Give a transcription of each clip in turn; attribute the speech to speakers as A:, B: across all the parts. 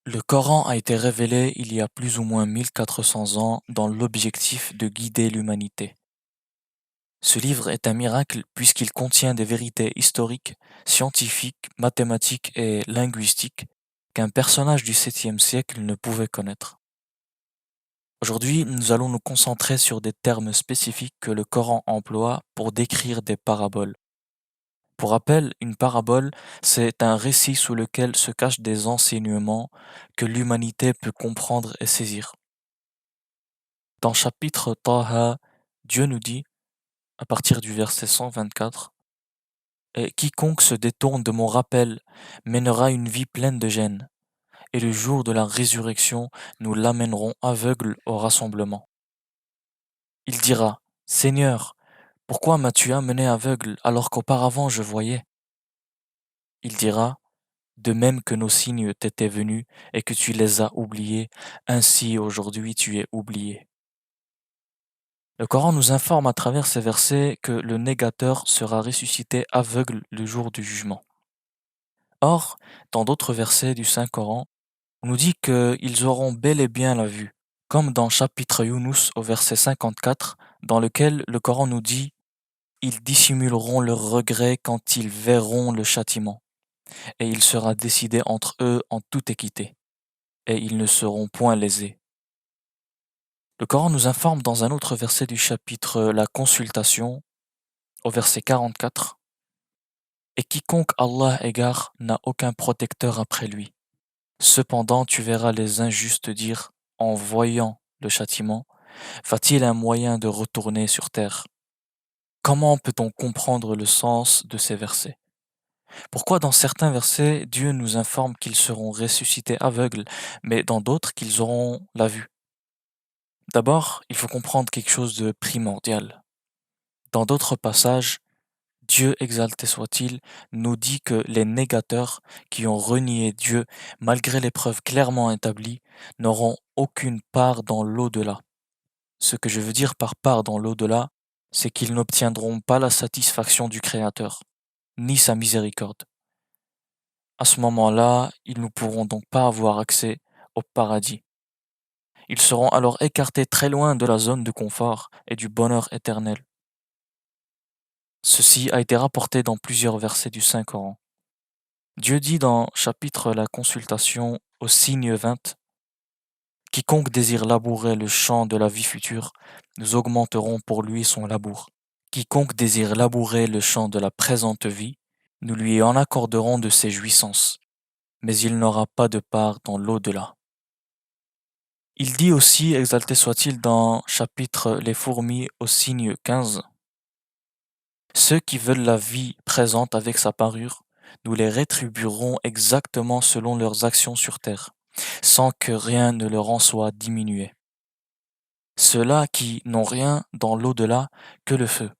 A: Le Coran a été révélé il y a plus ou moins 1400 ans dans l'objectif de guider l'humanité. Ce livre est un miracle puisqu'il contient des vérités historiques, scientifiques, mathématiques et linguistiques qu'un personnage du 7e siècle ne pouvait connaître. Aujourd'hui, nous allons nous concentrer sur des termes spécifiques que le Coran emploie pour décrire des paraboles. Pour rappel, une parabole, c'est un récit sous lequel se cachent des enseignements que l'humanité peut comprendre et saisir. Dans chapitre Taha, Dieu nous dit, à partir du verset 124, et quiconque se détourne de mon rappel mènera une vie pleine de gêne, et le jour de la résurrection, nous l'amènerons aveugle au rassemblement. Il dira, Seigneur, pourquoi m'as-tu amené aveugle alors qu'auparavant je voyais? Il dira, de même que nos signes t'étaient venus et que tu les as oubliés, ainsi aujourd'hui tu es oublié. Le Coran nous informe à travers ces versets que le négateur sera ressuscité aveugle le jour du jugement. Or, dans d'autres versets du Saint-Coran, on nous dit qu'ils auront bel et bien la vue, comme dans chapitre Yunus au verset 54, dans lequel le Coran nous dit ils dissimuleront leur regret quand ils verront le châtiment, et il sera décidé entre eux en toute équité, et ils ne seront point lésés. Le Coran nous informe dans un autre verset du chapitre La consultation, au verset 44, et quiconque Allah égare n'a aucun protecteur après lui. Cependant, tu verras les injustes dire, en voyant le châtiment, va-t-il un moyen de retourner sur terre? Comment peut-on comprendre le sens de ces versets? Pourquoi dans certains versets, Dieu nous informe qu'ils seront ressuscités aveugles, mais dans d'autres qu'ils auront la vue? D'abord, il faut comprendre quelque chose de primordial. Dans d'autres passages, Dieu exalté soit-il, nous dit que les négateurs qui ont renié Dieu malgré les preuves clairement établies n'auront aucune part dans l'au-delà. Ce que je veux dire par part dans l'au-delà, c'est qu'ils n'obtiendront pas la satisfaction du Créateur, ni sa miséricorde. À ce moment-là, ils ne pourront donc pas avoir accès au paradis. Ils seront alors écartés très loin de la zone de confort et du bonheur éternel. Ceci a été rapporté dans plusieurs versets du Saint-Coran. Dieu dit dans chapitre La consultation au signe 20, quiconque désire labourer le champ de la vie future, nous augmenterons pour lui son labour. Quiconque désire labourer le champ de la présente vie, nous lui en accorderons de ses jouissances, mais il n'aura pas de part dans l'au-delà. Il dit aussi, exalté soit-il dans chapitre Les fourmis au signe 15, ceux qui veulent la vie présente avec sa parure, nous les rétribuerons exactement selon leurs actions sur terre, sans que rien ne leur en soit diminué. Ceux-là qui n'ont rien dans l'au-delà que le feu.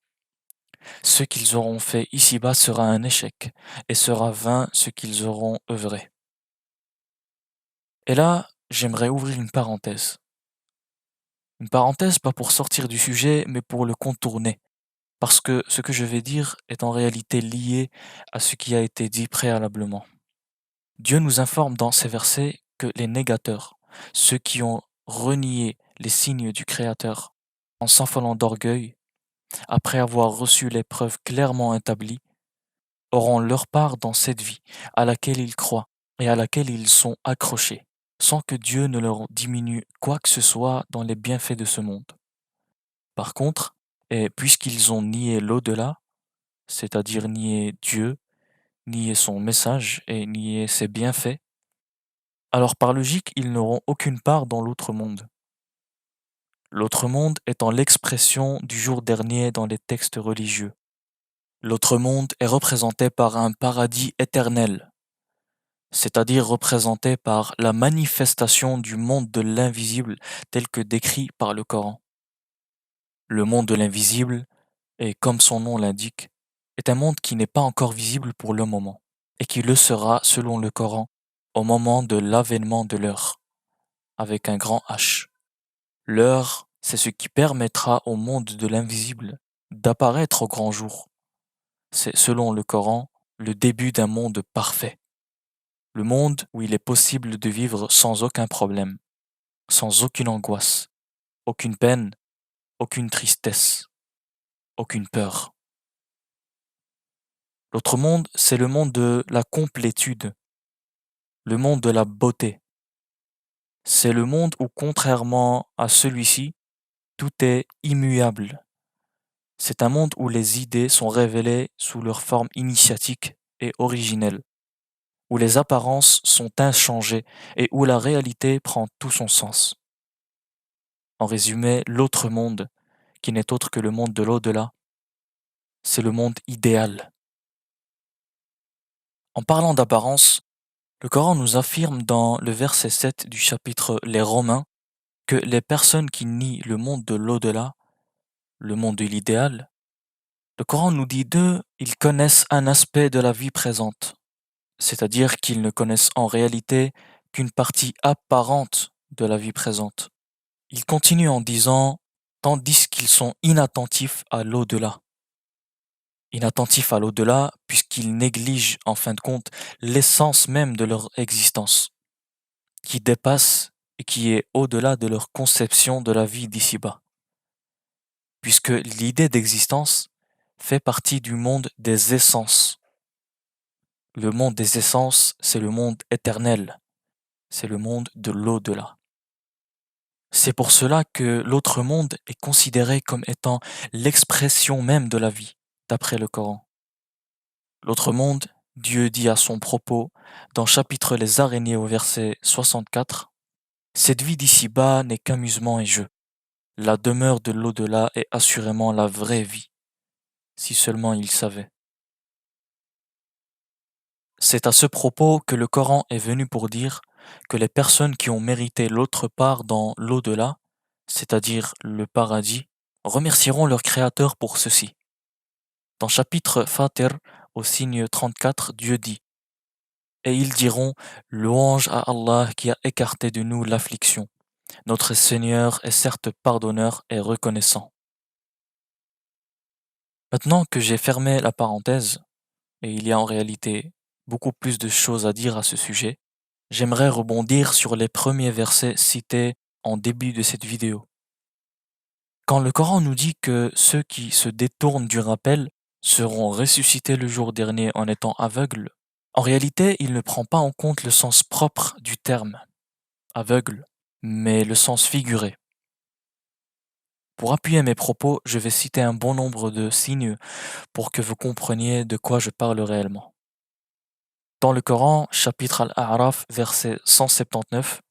A: Ce qu'ils auront fait ici-bas sera un échec, et sera vain ce qu'ils auront œuvré. Et là, j'aimerais ouvrir une parenthèse. Une parenthèse pas pour sortir du sujet, mais pour le contourner. Parce que ce que je vais dire est en réalité lié à ce qui a été dit préalablement. Dieu nous informe dans ces versets que les négateurs, ceux qui ont renié les signes du Créateur en s'enfolant d'orgueil, après avoir reçu les preuves clairement établies, auront leur part dans cette vie à laquelle ils croient et à laquelle ils sont accrochés, sans que Dieu ne leur diminue quoi que ce soit dans les bienfaits de ce monde. Par contre, et puisqu'ils ont nié l'au-delà, c'est-à-dire nié Dieu, nié son message et nié ses bienfaits, alors par logique, ils n'auront aucune part dans l'autre monde. L'autre monde étant l'expression du jour dernier dans les textes religieux. L'autre monde est représenté par un paradis éternel, c'est-à-dire représenté par la manifestation du monde de l'invisible tel que décrit par le Coran. Le monde de l'invisible, et comme son nom l'indique, est un monde qui n'est pas encore visible pour le moment, et qui le sera, selon le Coran, au moment de l'avènement de l'heure, avec un grand H. L'heure, c'est ce qui permettra au monde de l'invisible d'apparaître au grand jour. C'est, selon le Coran, le début d'un monde parfait. le monde où il est possible de vivre sans aucun problème, sans aucune angoisse, aucune peine, aucune tristesse, aucune peur. L'autre monde, c'est le monde de la complétude, le monde de la beauté. C'est le monde où, contrairement à celui-ci, tout est immuable. C'est un monde où les idées sont révélées sous leur forme initiatique et originelle, où les apparences sont inchangées et où la réalité prend tout son sens. En résumé, l'autre monde, qui n'est autre que le monde de l'au-delà, c'est le monde idéal. En parlant d'apparence, le Coran nous affirme dans le verset 7 du chapitre Les Romains que les personnes qui nient le monde de l'au-delà, le monde de l'idéal, le Coran nous dit d'eux, ils connaissent un aspect de la vie présente, c'est-à-dire qu'ils ne connaissent en réalité qu'une partie apparente de la vie présente. Il continue en disant, tandis qu'ils sont inattentifs à l'au-delà. Inattentifs à l'au-delà puisqu'ils négligent en fin de compte l'essence même de leur existence, qui dépasse et qui est au-delà de leur conception de la vie d'ici-bas. Puisque l'idée d'existence fait partie du monde des essences. Le monde des essences, c'est le monde éternel, c'est le monde de l'au-delà. C'est pour cela que l'autre monde est considéré comme étant l'expression même de la vie, d'après le Coran. L'autre monde, Dieu dit à son propos, dans chapitre Les araignées au verset 64, cette vie d'ici-bas n'est qu'amusement et jeu. La demeure de l'au-delà est assurément la vraie vie, si seulement il savait. C'est à ce propos que le Coran est venu pour dire que les personnes qui ont mérité l'autre part dans l'au-delà, c'est-à-dire le paradis, remercieront leur Créateur pour ceci. Dans chapitre Fatir, au signe 34, Dieu dit: Et ils diront: Louange à Allah qui a écarté de nous l'affliction. Notre Seigneur est certes pardonneur et reconnaissant. Maintenant que j'ai fermé la parenthèse, et il y a en réalité beaucoup plus de choses à dire à ce sujet, j'aimerais rebondir sur les premiers versets cités en début de cette vidéo. Quand le Coran nous dit que ceux qui se détournent du rappel seront ressuscités le jour dernier en étant aveugles, en réalité, il ne prend pas en compte le sens propre du terme, aveugle, mais le sens figuré. Pour appuyer mes propos, je vais citer un bon nombre de signes pour que vous compreniez de quoi je parle réellement. Dans le Coran, chapitre Al-A'raf, verset 179,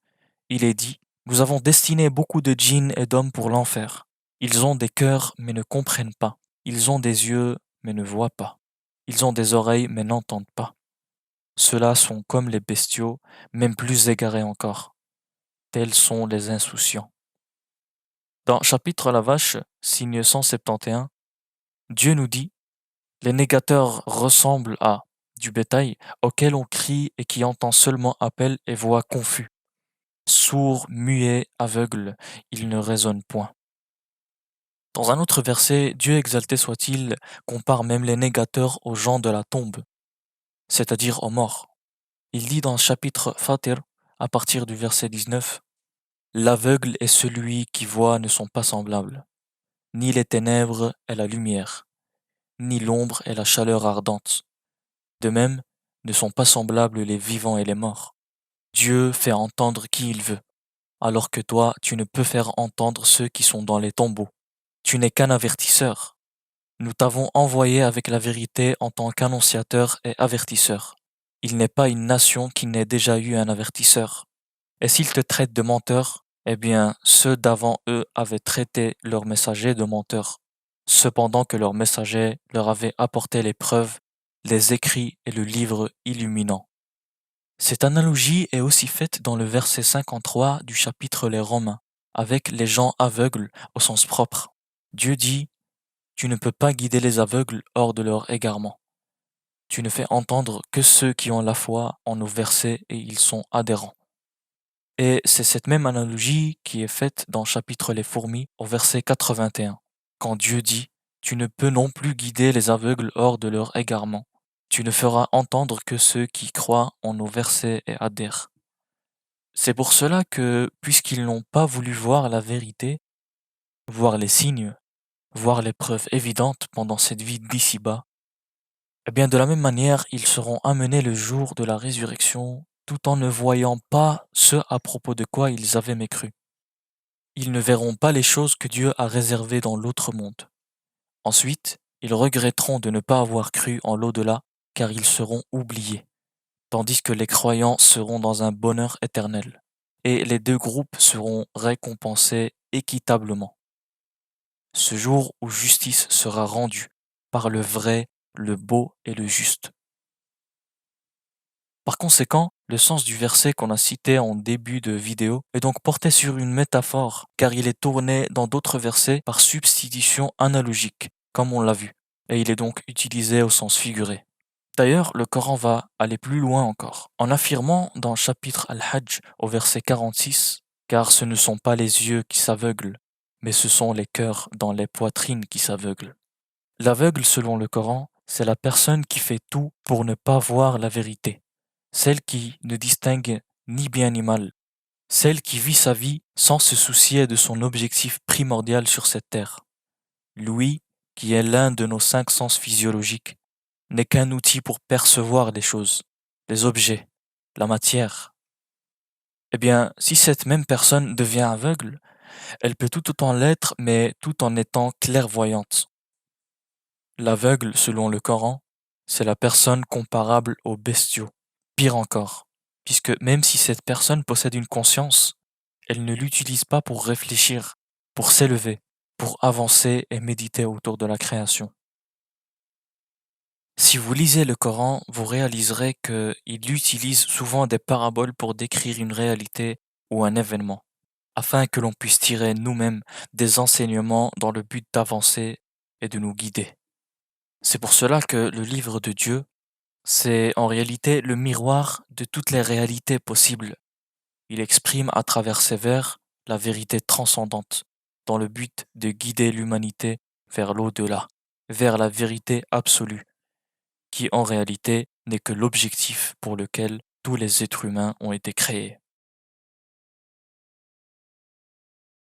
A: il est dit: Nous avons destiné beaucoup de djinns et d'hommes pour l'enfer. Ils ont des cœurs mais ne comprennent pas. Ils ont des yeux mais ne voient pas. Ils ont des oreilles mais n'entendent pas. Ceux-là sont comme les bestiaux, même plus égarés encore. Tels sont les insouciants. Dans chapitre La Vache, signe 171, Dieu nous dit: Les négateurs ressemblent à du bétail auquel on crie et qui entend seulement appel et voix confus. Sourds, muets, aveugles, ils ne raisonnent point. Dans un autre verset, Dieu exalté soit-il compare même les négateurs aux gens de la tombe, c'est-à-dire aux morts. Il dit dans le chapitre Fatir, à partir du verset 19, L'aveugle et celui qui voit ne sont pas semblables, ni les ténèbres et la lumière, ni l'ombre et la chaleur ardente. De même, ne sont pas semblables les vivants et les morts. Dieu fait entendre qui il veut, alors que toi, tu ne peux faire entendre ceux qui sont dans les tombeaux. Tu n'es qu'un avertisseur. Nous t'avons envoyé avec la vérité en tant qu'annonciateur et avertisseur. Il n'est pas une nation qui n'ait déjà eu un avertisseur. Et s'ils te traitent de menteur, eh bien, ceux d'avant eux avaient traité leurs messagers de menteurs, cependant que leurs messagers leur avaient apporté les preuves, les écrits et le livre illuminant. Cette analogie est aussi faite dans le verset 53 du chapitre Les Romains, avec les gens aveugles au sens propre. Dieu dit: Tu ne peux pas guider les aveugles hors de leur égarement. Tu ne fais entendre que ceux qui ont la foi en nos versets et ils sont adhérents. Et c'est cette même analogie qui est faite dans chapitre Les Fourmis au verset 81, quand Dieu dit: Tu ne peux non plus guider les aveugles hors de leur égarement. Tu ne feras entendre que ceux qui croient en nos versets et adhèrent. C'est pour cela que, puisqu'ils n'ont pas voulu voir la vérité, voir les signes, voir les preuves évidentes pendant cette vie d'ici-bas, eh bien de la même manière, ils seront amenés le jour de la résurrection, tout en ne voyant pas ce à propos de quoi ils avaient mécru. Ils ne verront pas les choses que Dieu a réservées dans l'autre monde. Ensuite, ils regretteront de ne pas avoir cru en l'au-delà, car ils seront oubliés, tandis que les croyants seront dans un bonheur éternel, et les deux groupes seront récompensés équitablement. Ce jour où justice sera rendue par le vrai, le beau et le juste. Par conséquent, le sens du verset qu'on a cité en début de vidéo est donc porté sur une métaphore, car il est tourné dans d'autres versets par substitution analogique, comme on l'a vu, et il est donc utilisé au sens figuré. D'ailleurs, le Coran va aller plus loin encore, en affirmant dans chapitre Al-Hajj au verset 46, car ce ne sont pas les yeux qui s'aveuglent, mais ce sont les cœurs dans les poitrines qui s'aveuglent. L'aveugle, selon le Coran, c'est la personne qui fait tout pour ne pas voir la vérité, celle qui ne distingue ni bien ni mal, celle qui vit sa vie sans se soucier de son objectif primordial sur cette terre. L'ouïe, qui est l'un de nos 5 sens physiologiques, n'est qu'un outil pour percevoir les choses, les objets, la matière. Eh bien, si cette même personne devient aveugle, elle peut tout autant l'être, mais tout en étant clairvoyante. L'aveugle, selon le Coran, c'est la personne comparable aux bestiaux. Pire encore, puisque même si cette personne possède une conscience, elle ne l'utilise pas pour réfléchir, pour s'élever, pour avancer et méditer autour de la création. Si vous lisez le Coran, vous réaliserez qu'il utilise souvent des paraboles pour décrire une réalité ou un événement, afin que l'on puisse tirer nous-mêmes des enseignements dans le but d'avancer et de nous guider. C'est pour cela que le livre de Dieu, c'est en réalité le miroir de toutes les réalités possibles. Il exprime à travers ses vers la vérité transcendante, dans le but de guider l'humanité vers l'au-delà, vers la vérité absolue, qui en réalité n'est que l'objectif pour lequel tous les êtres humains ont été créés.